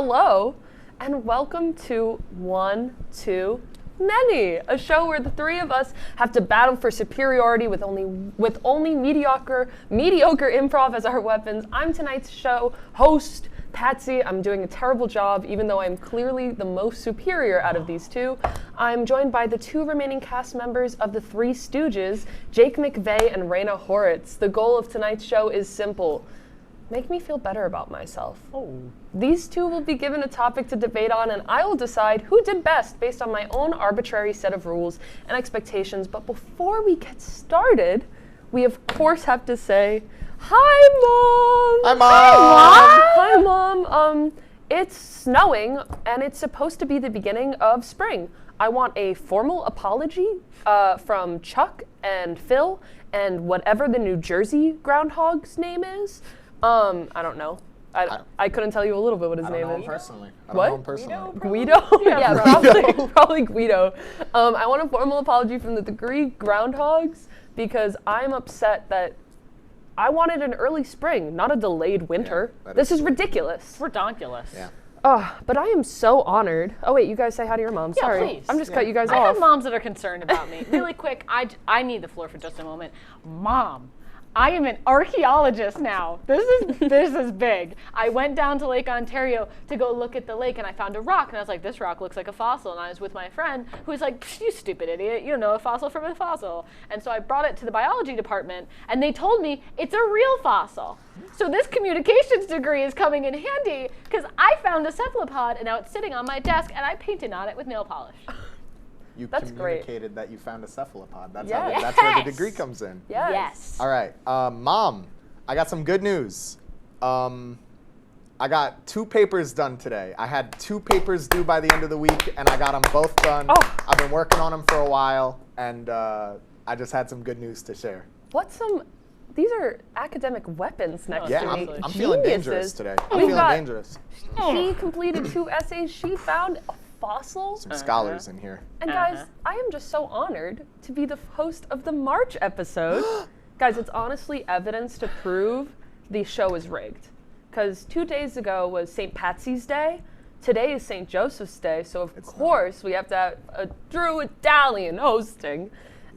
Hello, and welcome to One Too Many, a show where the three of us have to battle for superiority with only mediocre improv as our weapons. I'm tonight's show host, Patsy. I'm doing a terrible job, even though I'm clearly the most superior out of these two. I'm joined by the two remaining cast members of the Three Stooges, Jake McVeigh and Raina Horitz. The goal of tonight's show is simple. Make me feel better about myself. These two will be given a topic to debate on, and I will decide who did best based on my own arbitrary set of rules and expectations. But before we get started, we of course have to say, hi, Mom! Hi, Mom! Hi, Mom. It's snowing, and it's supposed to be the beginning of spring. I want a formal apology from Chuck and Phil and whatever the New Jersey groundhog's name is. I don't know. I couldn't tell you a little bit what his name is. I don't know him personally. Guido? Yeah, probably Guido. I want a formal apology from the Degree Groundhogs because I'm upset that I wanted an early spring, not a delayed winter. Yeah, this is ridiculous. Redonkulous. Yeah. But I am so honored. Oh wait, you guys say hi to your mom. Yeah, Sorry. please. I'm just cut you guys I off. have moms that are concerned about me. Really quick, I need the floor for just a moment. Mom, I am an archaeologist now. This is big. I went down to Lake Ontario to go look at the lake, and I found a rock, and I was like, this rock looks like a fossil. And I was with my friend who was like, you stupid idiot, you don't know a fossil from a fossil. And so I brought it to the biology department, and they told me it's a real fossil. So this communications degree is coming in handy because I found a cephalopod, and now it's sitting on my desk, and I painted on it with nail polish. You That's communicated that you found a cephalopod. That's Yes. that's where the degree comes in. Yes. All right, Mom, I got some good news. I got 2 papers done today. I had 2 papers due by the end of the week, and I got them both done. Oh. I've been working on them for a while, and I just had some good news to share. These are academic weapons next Yeah, to me. I'm feeling dangerous today. I'm feeling dangerous. She completed 2 essays. She found a fossil. Some scholars in here. And guys, I am just so honored to be the host of the March episode. Guys, it's honestly evidence to prove the show is rigged. Because 2 days ago was St. Patsy's Day. Today is St. Joseph's Day. So of course we have to have a Drew Italian hosting.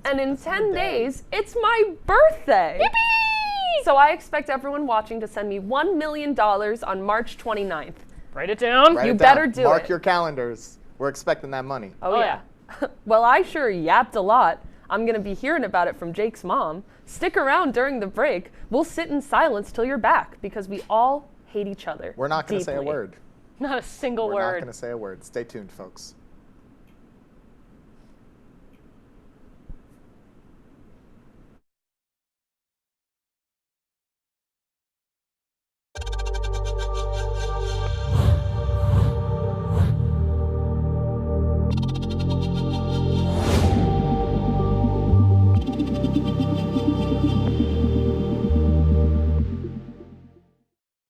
And in 10 days, it's my birthday. Yippee! So I expect everyone watching to send me $1 million on March 29th. Write it down. Write You it down. better do Mark it. your calendars. We're expecting that money. Oh yeah. Well, I sure yapped a lot. I'm going to be hearing about it from Jake's mom. Stick around during the break. We'll sit in silence till you're back because we all hate each other. We're not going to say a deeply. word. Not a single We're not word. going to say a word. Stay tuned, folks.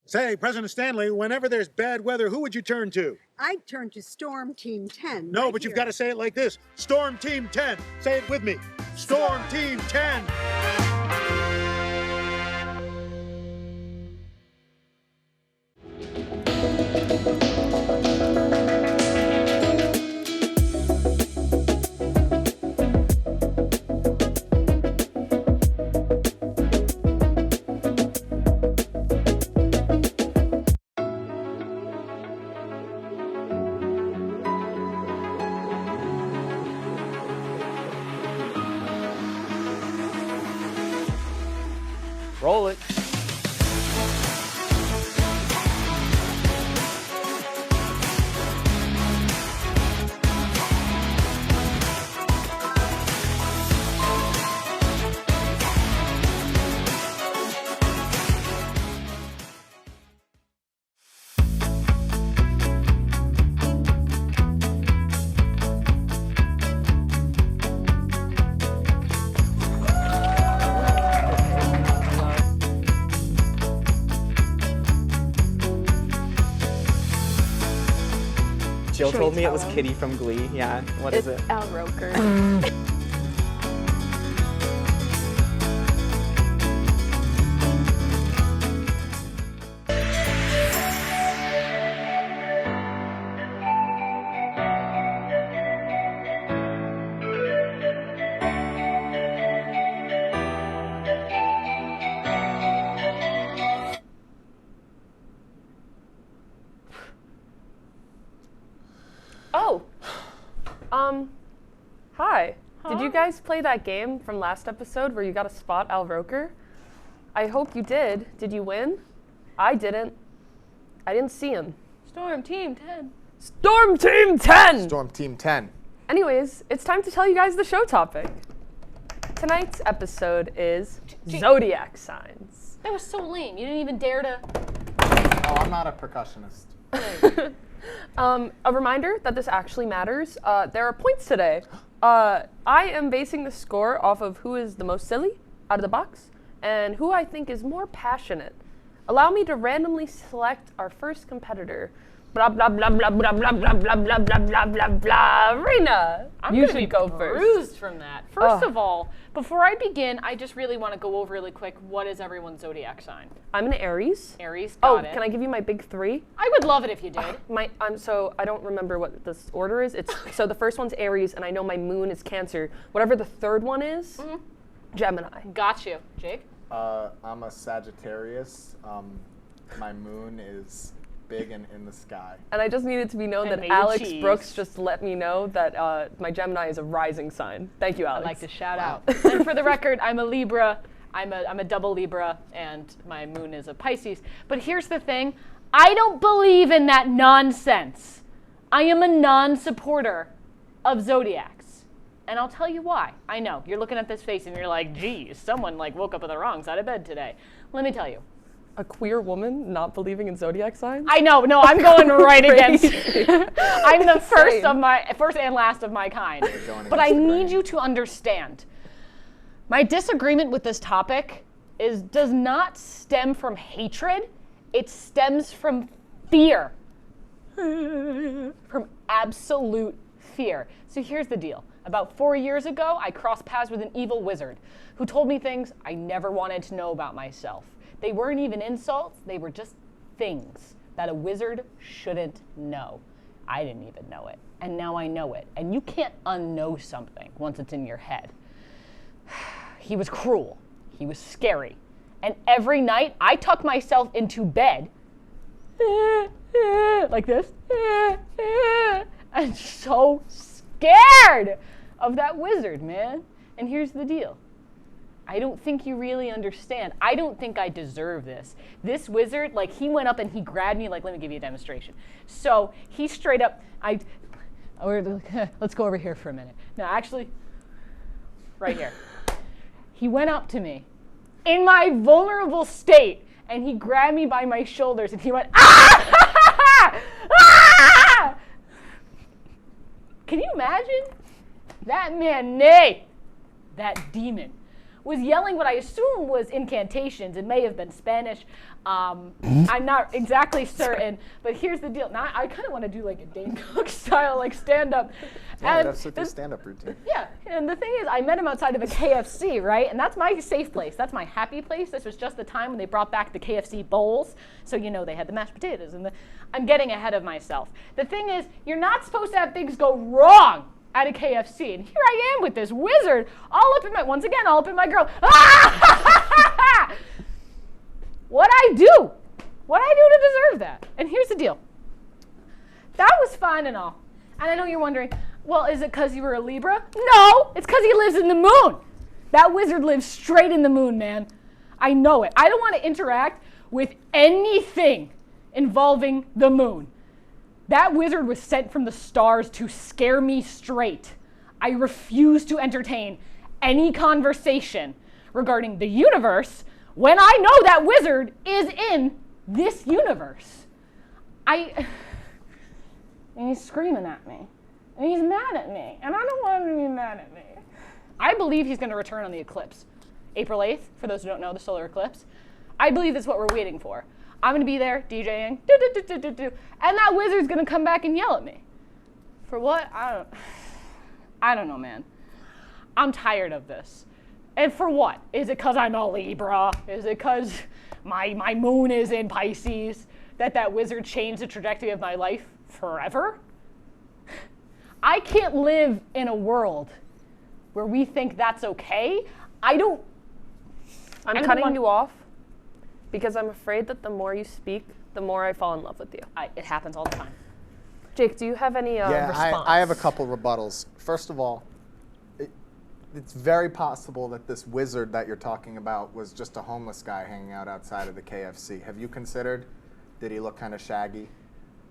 Say, President Stanley, whenever there's bad weather, who would you turn to? I'd turn to Storm Team 10. No, right but you've here. got to say it like this. Storm Team 10. Say it with me. Storm Team 10. Roll it. Jill Should we told me it was tell him? Kitty from Glee. Yeah, what is it? It's Al Roker. Al Roker. Al Roker. guys play that game from last episode where you got to spot Al Roker? I hope you did. Did you win? I didn't. I didn't see him. Storm Team 10. Storm Team 10! Storm Team 10. Anyways, it's time to tell you guys the show topic. Tonight's episode is zodiac signs. That was so lame. You didn't even dare to. Oh, I'm not a percussionist. A reminder that this actually matters. There are points today. I am basing the score off of who is the most silly out of the box and who I think is more passionate. Allow me to randomly select our first competitor. Blah blah blah blah blah blah blah blah blah blah blah blah blah. Rena, I'm you gonna should be go first. bruised from that. First of all, before I begin, I just really want to go over really quick what is everyone's zodiac sign. I'm an Aries. Aries, Oh, got it. can I give you my big three? I would love it if you did. So I don't remember what this order is. It's so the first one's Aries, and I know my moon is Cancer. Whatever the third one is, Gemini. Got you, Jake. I'm a Sagittarius. My moon is big and in the sky. And I just needed to be known And that made of Alex cheese. Brooks just let me know that my Gemini is a rising sign. Thank you, I'd Alex. like to shout out. And for the record, I'm a Libra. I'm a double Libra, and my moon is a Pisces. But here's the thing. I don't believe in that nonsense. I am a non-supporter of zodiacs. And I'll tell you why. I know, you're looking at this face and you're like, geez, someone woke up on the wrong side of bed today. Let me tell you. A queer woman not believing in zodiac signs? I know, no, I'm going right against. I'm the first Same. first and last of my kind. going But I against the need grain. you to understand. My disagreement with this topic does not stem from hatred. It stems from fear. From absolute fear. So here's the deal. About 4 years ago, I crossed paths with an evil wizard who told me things I never wanted to know about myself. They weren't even insults, they were just things that a wizard shouldn't know. I didn't even know it, and now I know it. And you can't unknow something once it's in your head. He was cruel, he was scary, and every night I tuck myself into bed like this. I'm so scared of that wizard, man. And here's the deal. I don't think you really understand. I don't think I deserve this. This wizard, he went up and he grabbed me, let me give you a demonstration. So he straight up, let's go over here for a minute. No, actually, right here. He went up to me in my vulnerable state and he grabbed me by my shoulders and he went, ah! Ah! Can you imagine? That man, that demon, was yelling what I assume was incantations. It may have been Spanish. I'm not exactly certain, but here's the deal. Now, I kind of want to do a Dane Cook style, stand-up. Yeah, And that's with your stand-up routine. yeah, and the thing is, I met him outside of a KFC, right? And that's my safe place. That's my happy place. This was just the time when they brought back the KFC bowls. So, they had the mashed potatoes. And I'm getting ahead of myself. The thing is, you're not supposed to have things go wrong at a KFC. And here I am with this wizard all up in my girl. Ah! What'd I do? What'd I do to deserve that? And here's the deal. That was fine and all. And I know you're wondering, well, is it because you were a Libra? No, it's because he lives in the moon. That wizard lives straight in the moon, man. I know it. I don't want to interact with anything involving the moon. That wizard was sent from the stars to scare me straight. I refuse to entertain any conversation regarding the universe when I know that wizard is in this universe. And he's screaming at me. And he's mad at me. And I don't want him to be mad at me. I believe he's going to return on the eclipse. April 8th, for those who don't know, the solar eclipse. I believe that's what we're waiting for. I'm going to be there DJing, and that wizard's going to come back and yell at me. For what? I don't know, man. I'm tired of this. And for what? Is it because I'm a Libra? Is it because my moon is in Pisces that wizard changed the trajectory of my life forever? I can't live in a world where we think that's okay. I'm cutting you off because I'm afraid that the more you speak, the more I fall in love with you. It happens all the time. Jake, do you have any response? I have a couple rebuttals. First of all, it's very possible that this wizard that you're talking about was just a homeless guy hanging out outside of the KFC. Have you considered? Did he look kind of shaggy?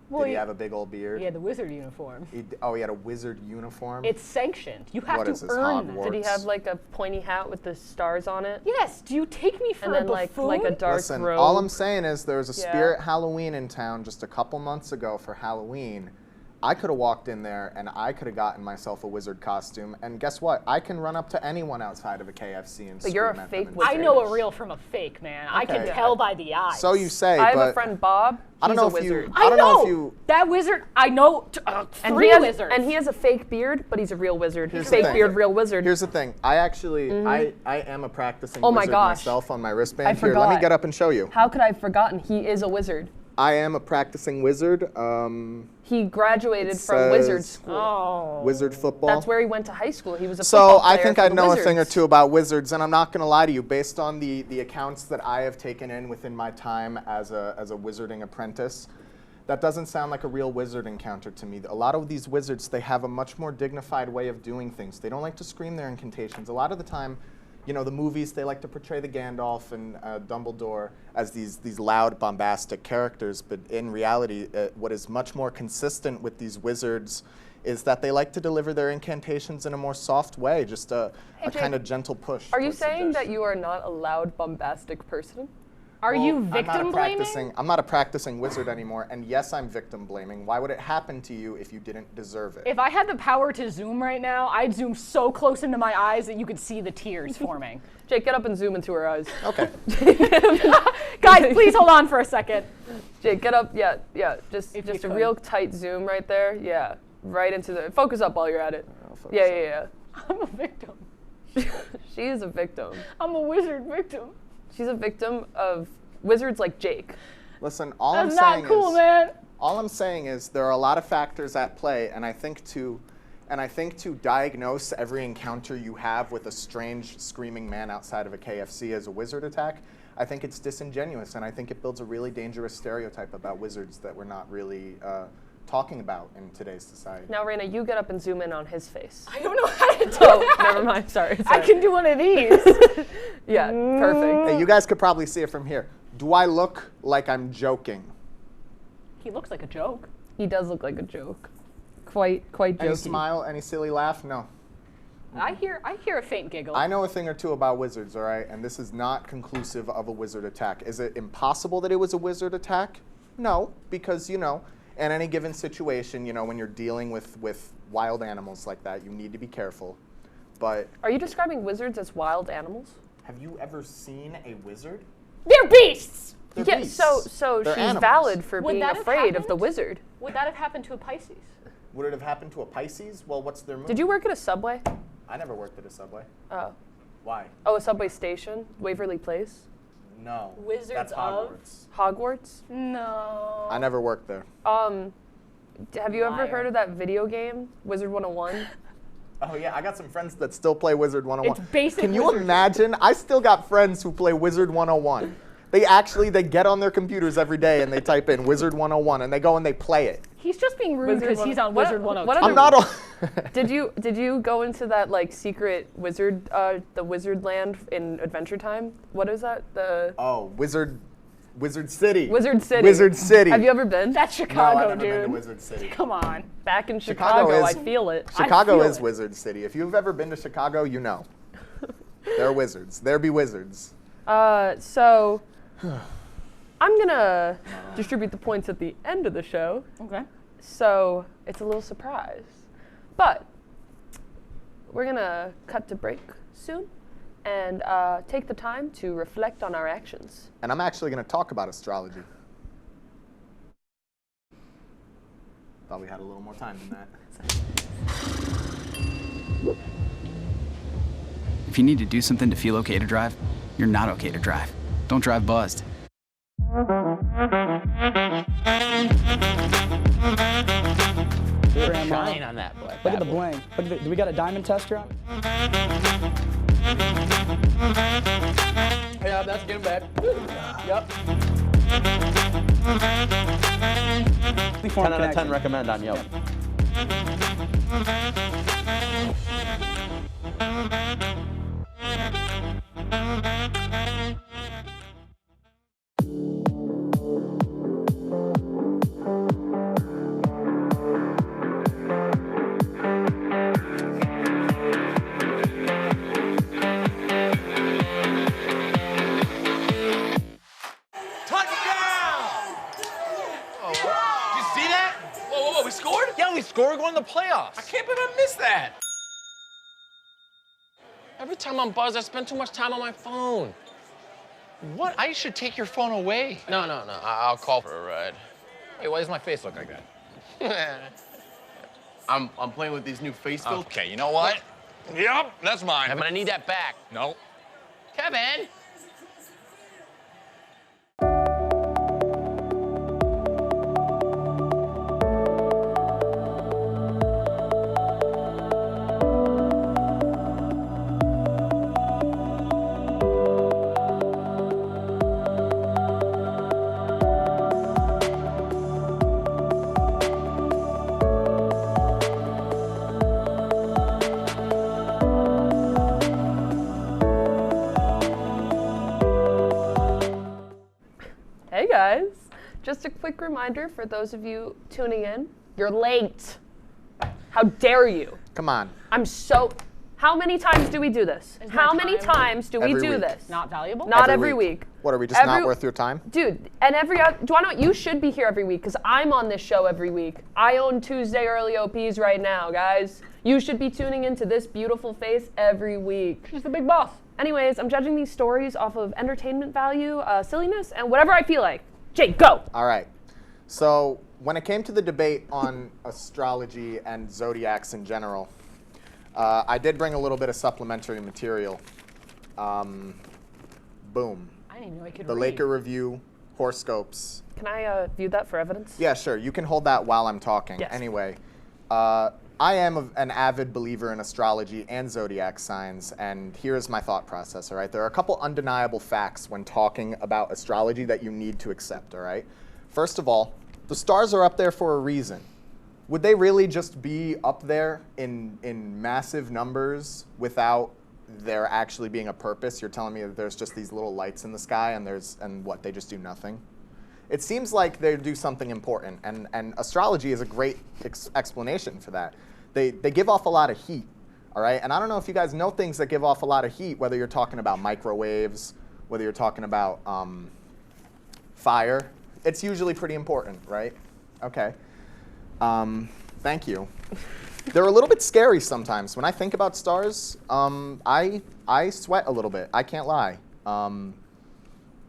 Well, Did he have a big old beard? He had the wizard uniform. He had a wizard uniform? It's sanctioned. You have What to is this, earn that. Hogwarts? Did he have like a pointy hat with the stars on it? Yes. Do you take me for And a then buffoon? like a dark Listen, robe? all I'm saying is there was a Yeah. Spirit Halloween in town just a couple months ago for Halloween. I could have walked in there and I could have gotten myself a wizard costume. And guess what? I can run up to anyone outside of a KFC and But you're a scream at fake them. wizard. I know a real from a fake, man. I can Okay. tell by the eyes. So you say, I have but a friend Bob. I don't He's know a if you. wizard. I don't know if you. That wizard, I know And three he has, wizards. and he has a fake beard, but he's a real wizard. Here's the Fake thing. beard, real wizard. Here's the thing. I actually, I am a practicing Oh my wizard gosh. myself on my wristband. I Here, let me forgot. get up and show you. How could I have forgotten? He is a wizard. I am a practicing wizard. He graduated It from wizard says- school. Oh. Wizard football. That's where he went to high school. He was a So football I player think for I the know a thing or Wizards. two about wizards, and I'm not going to lie to you. Based on the accounts that I have taken in within my time as a wizarding apprentice, that doesn't sound like a real wizard encounter to me. A lot of these wizards, they have a much more dignified way of doing things. They don't like to scream their incantations. A lot of the time, you know, the movies, they like to portray the Gandalf and Dumbledore as these loud, bombastic characters. But in reality, what is much more consistent with these wizards is that they like to deliver their incantations in a more soft way, just a Jake, kind of gentle push. Are you towards saying that suggestion. you are not a loud, bombastic person? Are Well, you I'm not a victim practicing- blaming? I'm not a practicing wizard anymore, and yes, I'm victim blaming. Why would it happen to you if you didn't deserve it? If I had the power to zoom right now, I'd zoom so close into my eyes that you could see the tears forming. Jake, get up and zoom into her eyes. Okay. Guys, please hold on for a second. Jake, get up. Yeah, just If you a could. real tight zoom right there. Yeah, right into the. Focus up while you're at it. I'll focus Yeah. I'm a victim. She is a victim. I'm a wizard victim. She's a victim of wizards like Jake. Listen, all That's I'm not saying cool, is, man. all I'm saying is there are a lot of factors at play, and I think to diagnose every encounter you have with a strange screaming man outside of a KFC as a wizard attack, I think it's disingenuous, and I think it builds a really dangerous stereotype about wizards that we're not really talking about in today's society. Now, Raina, you get up and zoom in on his face. I don't know how to do Oh, that. never mind. Sorry. I can do one of these. Yeah, perfect. Hey, you guys could probably see it from here. Do I look like I'm joking? He looks like a joke. He does look like a joke. Quite Any jokey. smile, any silly laugh? No. I hear a faint giggle. I know a thing or two about wizards, all right? And this is not conclusive of a wizard attack. Is it impossible that it was a wizard attack? No, because, you know, in any given situation, you know, when you're dealing with wild animals like that, you need to be careful. But Are you describing wizards as wild animals? have you ever seen a wizard? They're beasts. They're Yeah, beasts. so They're she's animals. valid for Would being that have afraid of the happened? wizard. Would that have happened to a Pisces? Would it have happened to a Pisces? Well, what's their move? Did you work at a subway? I never worked at a subway. Oh. Why? Oh, a subway station? Waverly Place? No. Wizards That's of? Hogwarts. Hogwarts? No. I never worked there. Have you ever Liar. heard of that video game, Wizard 101? Oh yeah, I got some friends that still play Wizard 101. It's basic Can you wizardry. imagine? I still got friends who play Wizard 101. They get on their computers every day and they type in Wizard 101 and they go and they play it. He's just being rude Wizard because he's on what- Wizard what 102. other- I'm not on. Did you go into that like secret wizard, the wizard land in Adventure Time? What is that? The Oh, Wizard City. Wizard City. Wizard City. Have you ever been? That's No, Chicago, I've never been to dude. Wizard City. Come on. Back in Chicago Chicago, is- I feel it. Chicago feel is it. Wizard City. If you've ever been to Chicago, you know. They're wizards. There be wizards. So I'm gonna distribute the points at the end of the show. Okay. So it's a little surprise. But we're gonna cut to break soon and take the time to reflect on our actions. And I'm actually going to talk about astrology. Thought we had a little more time than that. If you need to do something to feel okay to drive, you're not okay to drive. Don't drive buzzed. Shine on that black. Look at the bling. Look at do we got a diamond tester on? Yeah, that's getting bad. Yep. 10 out of 10 recommend on Yelp. We scored? Yeah, we scored. We're going to the playoffs. I can't believe I missed that. Every time I'm buzzed, I spend too much time on my phone. What? I should take your phone away. No. I'll call for a ride. Hey, why does my face look like that? I'm playing with these new face filters. Okay, you know what? Yep, that's mine. Kevin, I need that back. No. Kevin! Hey guys, just a quick reminder for those of you tuning in, you're late. How dare you? Come on. How many times do we do this? Is How my many time times do we every do week. this? Not valuable? Not Every every week. What, are we just not worth your time? Dude, and do you want to know, you should be here every week because I'm on this show every week. I own Tuesday Early OPs right now, guys. You should be tuning into this beautiful face every week. She's the big boss. Anyways, I'm judging these stories off of entertainment value, silliness, and whatever I feel like. Jake, go! All right. So when it came to the debate on astrology and zodiacs in general, I did bring a little bit of supplementary material. Boom. I didn't even know I could The read. Laker Review, horoscopes. Can I view that for evidence? Yeah, sure. You can hold that while I'm talking. Yes. Anyway, I am an avid believer in astrology and zodiac signs, and here's my thought process, all right? There are a couple undeniable facts when talking about astrology that you need to accept, all right? First of all, the stars are up there for a reason. Would they really just be up there in massive numbers without there actually being a purpose? You're telling me that there's just these little lights in the sky and what, they just do nothing? It seems like they do something important, and astrology is a great explanation for that. They give off a lot of heat, all right? And I don't know if you guys know things that give off a lot of heat, whether you're talking about microwaves, whether you're talking about fire. It's usually pretty important, right? Okay. Thank you. They're a little bit scary sometimes. When I think about stars, I sweat a little bit. I can't lie.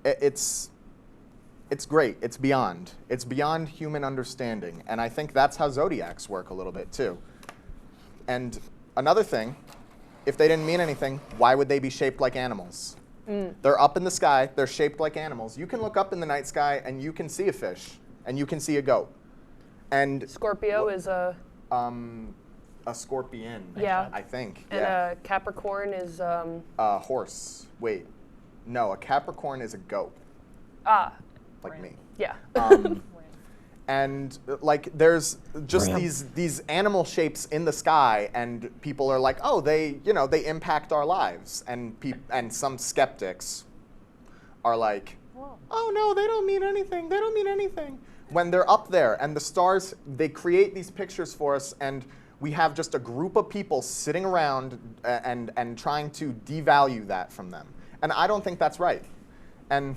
It's great. It's beyond. It's beyond human understanding. And I think that's how zodiacs work a little bit too. And another thing, if they didn't mean anything, why would they be shaped like animals? They're up in the sky. They're shaped like animals. You can look up in the night sky and you can see a fish and you can see a goat. And Scorpio is a scorpion. Yeah. I think. and Yeah. a Capricorn is A horse. Wait. No, a Capricorn is a goat. Like me. Yeah. And like there's just these animal shapes in the sky, and people are like, oh, they impact our lives, and some skeptics are like, oh no, they don't mean anything. They don't mean anything. When they're up there and the stars, they create these pictures for us, and we have just a group of people sitting around and trying to devalue that from them. And I don't think that's right. And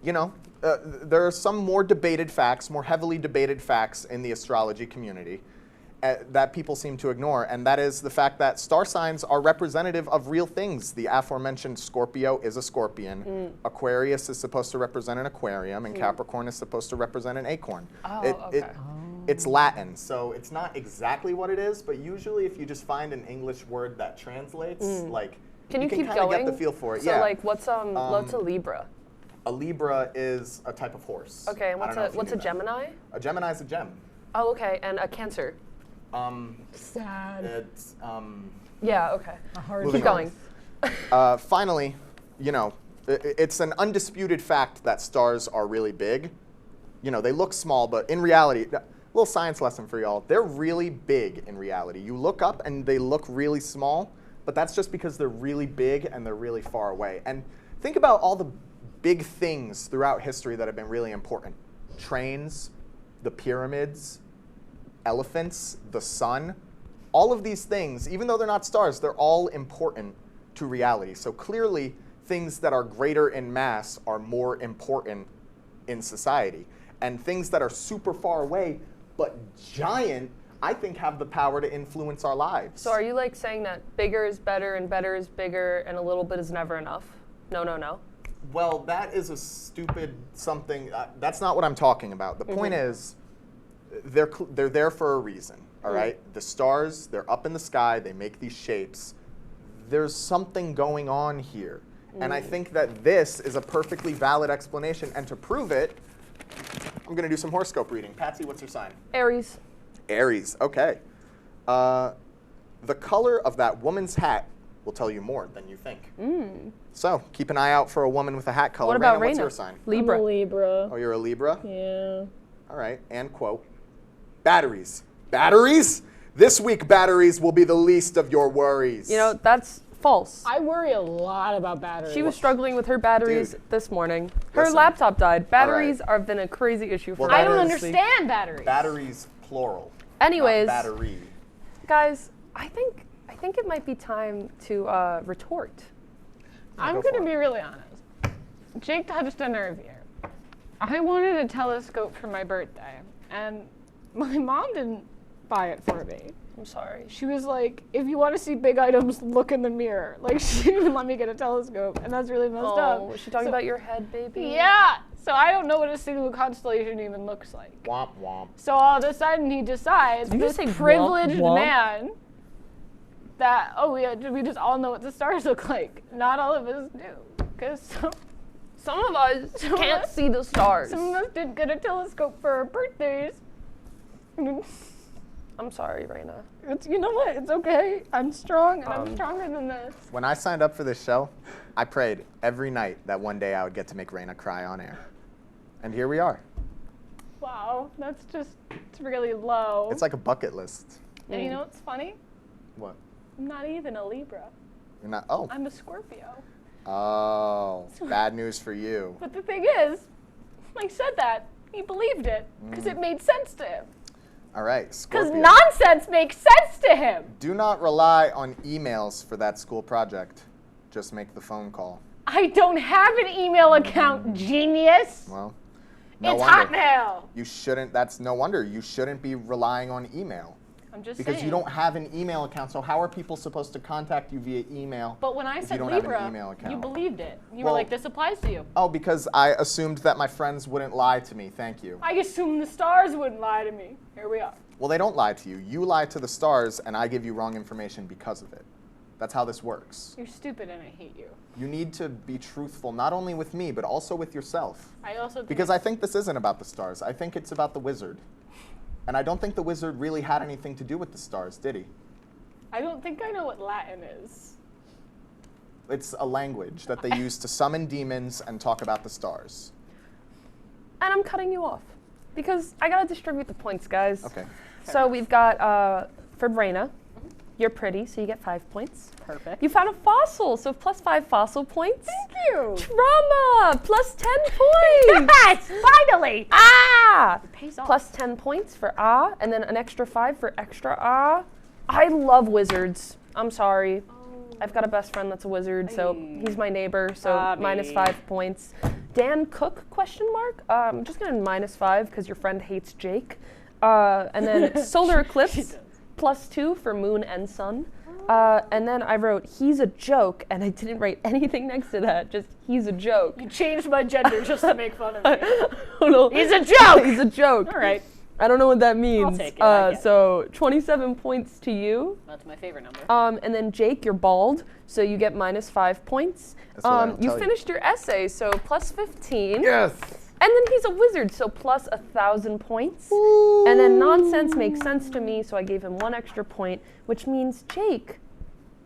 there are some more debated facts, more heavily debated facts in the astrology community that people seem to ignore, and that is the fact that star signs are representative of real things. The aforementioned Scorpio is a scorpion. Aquarius is supposed to represent an aquarium, and Capricorn is supposed to represent an acorn. It's Latin, so it's not exactly what it is, but usually if you just find an English word that translates, like, Can you keep kind of going? get the feel for it. So Yeah. like, what's a Libra? A Libra is a type of horse. Okay, and I don't know if you what's a knew that. Gemini? A Gemini is a gem. Oh, okay, and a Cancer. Sad. It's Yeah, okay. moving Keep going. on. Finally, it's an undisputed fact that stars are really big. They look small, but in reality, little science lesson for y'all, they're really big in reality. You look up and they look really small, but that's just because they're really big and they're really far away. And think about all the big things throughout history that have been really important. Trains, the pyramids, elephants, the sun. All of these things, even though they're not stars, they're all important to reality. So clearly, things that are greater in mass are more important in society. And things that are super far away but giant, I think, have the power to influence our lives. So are you like saying that bigger is better and better is bigger and a little bit is never enough? No, no, no. Well, that is a stupid something. That's not what I'm talking about. The point is, they're there for a reason, all right? The stars, they're up in the sky, they make these shapes. There's something going on here. And I think that this is a perfectly valid explanation. And to prove it, I'm going to do some horoscope reading. Patsy, what's your sign? Aries. Aries, okay. The color of that woman's hat will tell you more than you think. So keep an eye out for a woman with a hat color. What about Raina, what's Raina? your sign? Libra. I'm a Libra. Oh, you're a Libra? Yeah. All right, and quote, batteries. Batteries? This week, batteries will be the least of your worries. You know, that's false. I worry a lot about batteries. She was struggling with her batteries this morning. Her listen. laptop died. Batteries All have been a crazy issue for Well, her. I don't That is- understand batteries. Batteries, plural. Anyways, Not battery. guys, I think it might be time to retort. I'm go going for to it. be really honest. Jake touched a nerve here. I wanted a telescope for my birthday, and my mom didn't buy it for me. I'm sorry. She was like, if you want to see big items, look in the mirror. Like, she didn't even let me get a telescope, and that's really messed up. Oh, was she talking about your head, baby? Yeah. So I don't know what a single constellation even looks like. Womp womp. So all of a sudden he decides, Did you this just say privileged womp, womp? man, that, we just all know what the stars look like. Not all of us do. Because Some of us can't see the stars. some of us didn't get a telescope for our birthdays. I'm sorry, Raina. You know what? It's okay. I'm strong, and I'm stronger than this. When I signed up for this show, I prayed every night that one day I would get to make Raina cry on air. And here we are. Wow, it's really low. It's like a bucket list. And you know what's funny? What? I'm not even a Libra. You're not, oh. I'm a Scorpio. Oh, bad news for you. But the thing is, I said that. He believed it because it made sense to him. All right, Because Scorpio. nonsense makes sense to him. Do not rely on emails for that school project. Just make the phone call. I don't have an email account, genius. Well, no It's wonder. Hotmail. You shouldn't, that's no wonder. You shouldn't be relying on email. I'm just Because saying. you don't have an email account, so how are people supposed to contact you via email? But when I if said you don't have Libra, an email account? you believed it. You Well- were like, this applies to you. Oh, because I assumed that my friends wouldn't lie to me. Thank you. I assumed the stars wouldn't lie to me. Here we are. Well, they don't lie to you. You lie to the stars, and I give you wrong information because of it. That's how this works. You're stupid and I hate you. You need to be truthful, not only with me, but also with yourself. I also think Because I think this isn't about the stars. I think it's about the wizard. And I don't think the wizard really had anything to do with the stars, did he? I don't think I know what Latin is. It's a language that they use to summon demons and talk about the stars. And I'm cutting you off because I gotta distribute the points, guys. Okay. So we've got for Raina, you're pretty, so you get 5 points. Perfect. You found a fossil, so plus 5 fossil points. Thank you. Trauma, plus 10 points. Yes, finally. Ah! Pays off. Plus 10 points for ah, and then an extra 5 for extra ah. I love wizards. I'm sorry. I've got a best friend that's a wizard, so he's my neighbor, so Bobby. minus 5 points. Dan Cook, question mark? I'm just gonna minus 5 because your friend hates Jake. And then solar eclipse, plus 2 for moon and sun. And then I wrote, he's a joke, and I didn't write anything next to that, just he's a joke. You changed my gender just to make fun of me. Oh, no. He's a joke. He's a joke. All right. I don't know what that means. take it, I get it. So 27 points to you. That's my favorite number. And then Jake, you're bald, so you get minus 5 points. That's what I don't You tell you. finished your essay, so plus 15. Yes! And then he's a wizard, so plus 1,000 points. And then nonsense makes sense to me, so I gave him 1 extra point, which means Jake,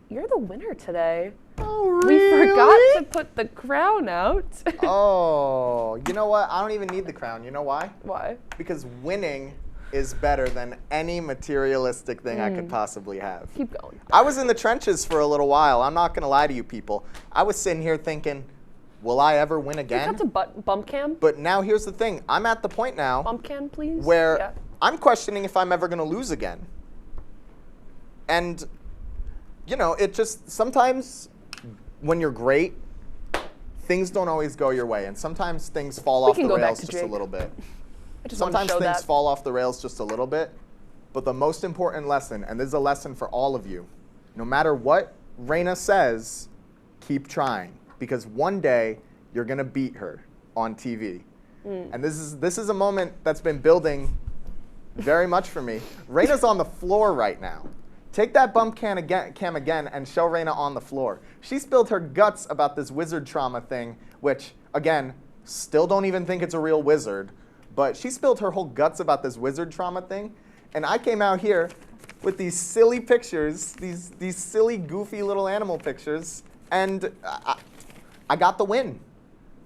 you're the winner today. Oh, really? We forgot to put the crown out. Oh, you know what? I don't even need the crown. You know why? Why? Because winning is better than any materialistic thing I could possibly have. Keep going. I was in the trenches for a little while. I'm not going to lie to you people. I was sitting here thinking, will I ever win again? That's a bump cam. But now here's the thing. I'm at the point now Bump cam, please. where Yeah. I'm questioning if I'm ever going to lose again. And, you know, it just, sometimes when you're great, things don't always go your way. And sometimes things fall off the rails just a little bit. I just wanted to Sometimes show things that. fall off the rails just a little bit. But the most important lesson, and this is a lesson for all of you, no matter what Raina says, keep trying. Because one day, you're going to beat her on TV. And this is a moment that's been building very much for me. Raina's on the floor right now. Take that bump cam again and show Raina on the floor. She spilled her guts about this wizard trauma thing, which, again, still don't even think it's a real wizard. But she spilled her whole guts about this wizard trauma thing. And I came out here with these silly pictures, these silly, goofy little animal pictures, and I got the win.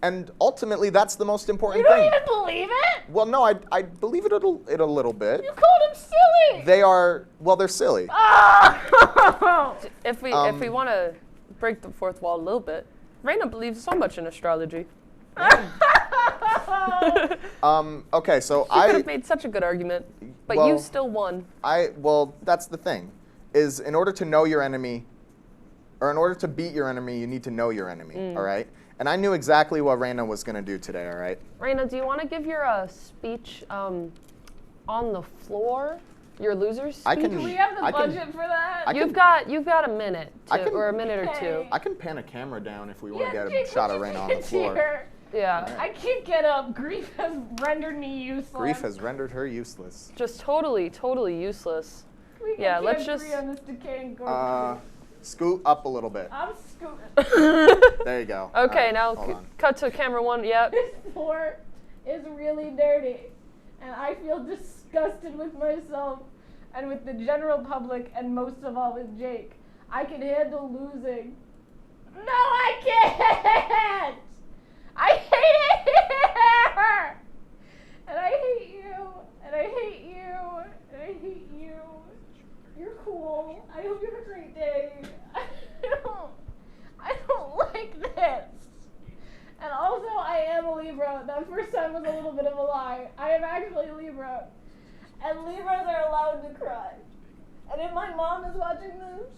And ultimately, that's the most important thing. You don't even believe it? Well, no, I believe it a little bit. You called him silly. They are, well, they're silly. Oh! If we want to break the fourth wall a little bit, Raina believes so much in astrology. Okay, so I could have made such a good argument, but you still won. Well, that's the thing, is in order to know your enemy, or in order to beat your enemy, you need to know your enemy, all right? And I knew exactly what Raina was going to do today, all right? Raina, do you want to give your speech on the floor? Your loser's speech? Do we have the budget for that? You've got a minute, or a minute or two. I can pan a camera down if we want to get a shot of Raina on the floor. Here. Yeah. I can't get up. Grief has rendered me useless. Grief has rendered her useless. Just totally useless. We Yeah, can't let's just agree on this decaying corpse. Scoot up a little bit. I'm scooting. There you go. Okay, right, now cut to camera one. Yep. This floor is really dirty, and I feel disgusted with myself and with the general public, and most of all with Jake. I can handle losing. No, I can't! I hate it here! And I hate you, and I hate you, and I hate you. You're cool. I hope you have a great day. I don't like this. And also, I am a Libra. That first time was a little bit of a lie. I am actually a Libra. And Libras are allowed to cry. And if my mom is watching this,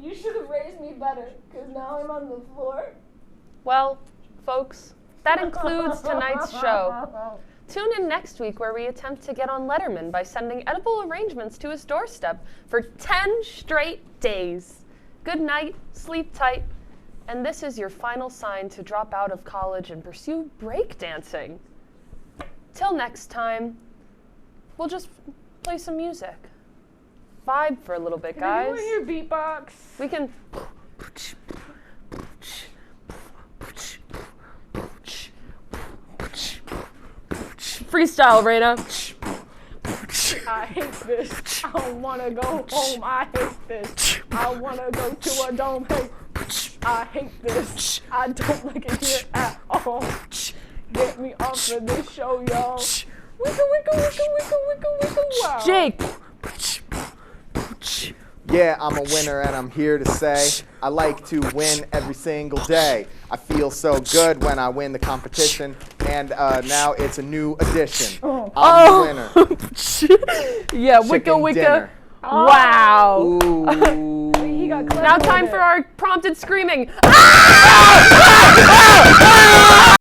you should have raised me better, because now I'm on the floor. Well, folks, that includes tonight's show. Tune in next week where we attempt to get on Letterman by sending edible arrangements to his doorstep for 10 straight days. Good night, sleep tight, and this is your final sign to drop out of college and pursue breakdancing. Till next time, we'll just play some music. Vibe for a little bit, guys. Can you hear beatbox? We can... Freestyle, Raina. I hate this. I don't wanna go home. I hate this. I wanna go to a dome. Hey, I hate this. I don't like it here at all. Get me off of this show, y'all. Wicka, wicka, wicka, wicka, wicka, wicka, wow. Jake. Yeah, I'm a winner and I'm here to say I like to win every single day. I feel so good when I win the competition, and now it's a new edition. I'm the winner. Yeah, wicka, Chicken wicka. dinner. Wow. Ooh. He got clever Now with time it. for our prompted screaming. Ah!